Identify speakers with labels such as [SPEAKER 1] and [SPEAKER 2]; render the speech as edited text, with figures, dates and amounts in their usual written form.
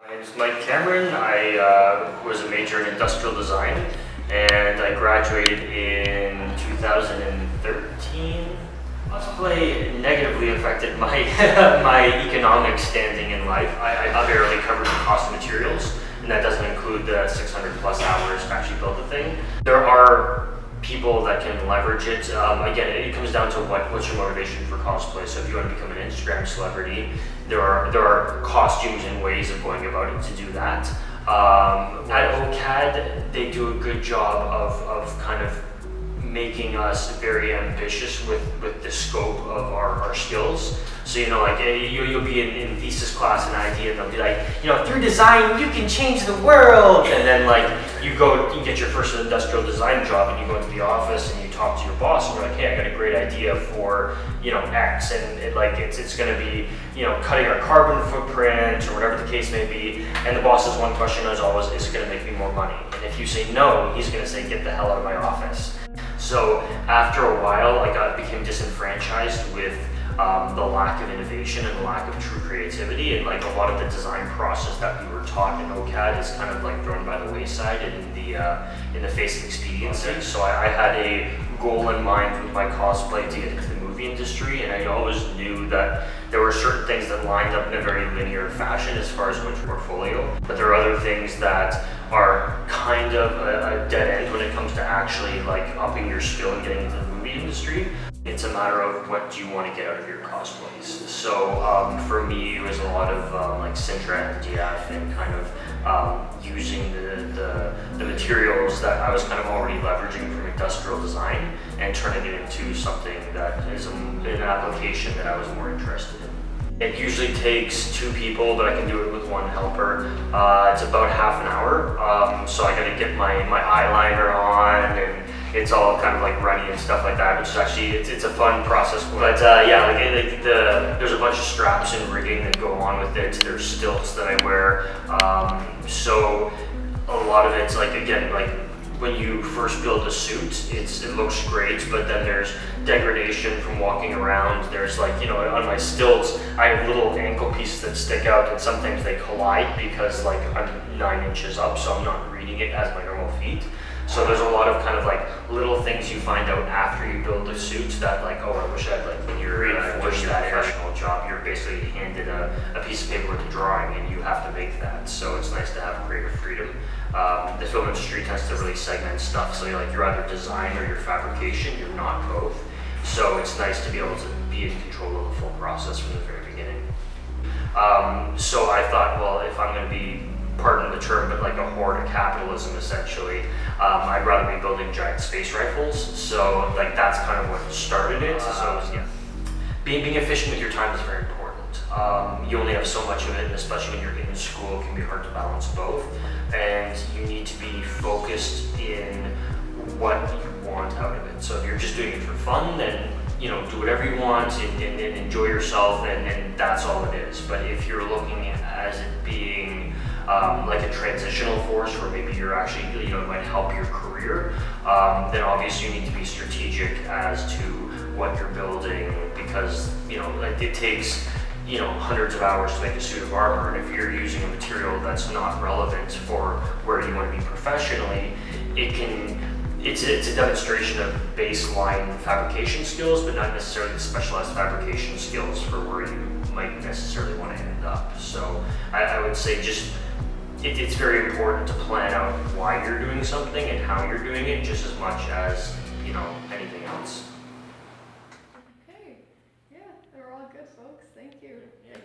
[SPEAKER 1] My name is Mike Cameron. I was a major in industrial design, and I graduated in 2013. Cosplay negatively affected my my economic standing in life. I barely covered the cost of materials, and that doesn't include the 600 plus hours to actually build the thing. There are people that can leverage it. Again, it comes down to what's your motivation for cosplay. So if you want to become an Instagram celebrity, there are costumes and ways of going about it to do that. At OCAD, they do a good job of kind of making us very ambitious with the scope of our skills. So, like you'll be in thesis class an idea, and they'll be like, through design, you can change the world. And then you get your first industrial design job, and you go into the office and you talk to your boss, and you're like, hey, I got a great idea for, X, and it's going to be, cutting our carbon footprint or whatever the case may be. And the boss's one question is always, is it going to make me more money? And if you say no, he's going to say, get the hell out of my office. So after a while, I became disenfranchised with the lack of innovation and the lack of true creativity, and a lot of the design process that we were taught in OCAD is kind of thrown by the wayside in the face of expediency. So I had a goal in mind with my cosplay to get into the movie industry, and I always knew that there were certain things that lined up in a very linear fashion as far as going to portfolio, but there are other things that are kind of a dead end when it comes to actually upping your skill and getting into the movie industry. It's a matter of what do you want to get out of your cosplays. So for me, it was a lot of Sintra MDF and kind of using the materials that I was kind of already leveraging from industrial design and turning it into something that is an application that I was more interested in. It usually takes 2 people, but I can do it with 1 helper. It's about half an hour, so I gotta get my eyeliner on, and it's all kind of runny and stuff like that, which is actually, it's a fun process. But there's a bunch of straps and rigging that go on with it. There's stilts that I wear. So a lot of it's when you first build a suit, it looks great, but then there's degradation from walking around. There's on my stilts, I have little ankle pieces that stick out, and sometimes they collide because I'm 9 inches up, so I'm not reading it as my normal feet. So there's a lot of kind of little things you find out after you build a suit that oh, I wish I'd when you're doing a professional job, you're basically handed a piece of paper with a drawing, and you have to make that. So it's nice to have creative freedom. The film industry tends to really segment stuff, so you're either design or you're fabrication, you're not both. So it's nice to be able to be in control of the full process from the very beginning. So I thought, well, if I'm going to be, pardon the term, but a horde of capitalism essentially, I'd rather be building giant space rifles. So that's kind of what started it. So yeah, being efficient with your time is very important. You only have so much of it, and especially when you're in school, it can be hard to balance both. And you need to be focused in what you want out of it. So if you're just doing it for fun, then do whatever you want and enjoy yourself, and that's all it is. But if you're looking at it being a transitional force where maybe you're actually, it might help your career, then obviously you need to be strategic as to what you're building, because, it takes, hundreds of hours to make a suit of armor, and if you're using a material that's not relevant for where you want to be professionally, it's a demonstration of baseline fabrication skills, but not necessarily the specialized fabrication skills for where you might necessarily want to end up. So I would say it's very important to plan out why you're doing something and how you're doing it, just as much as anything else.
[SPEAKER 2] Okay, yeah, they were all good, folks. Thank you.
[SPEAKER 1] Yeah.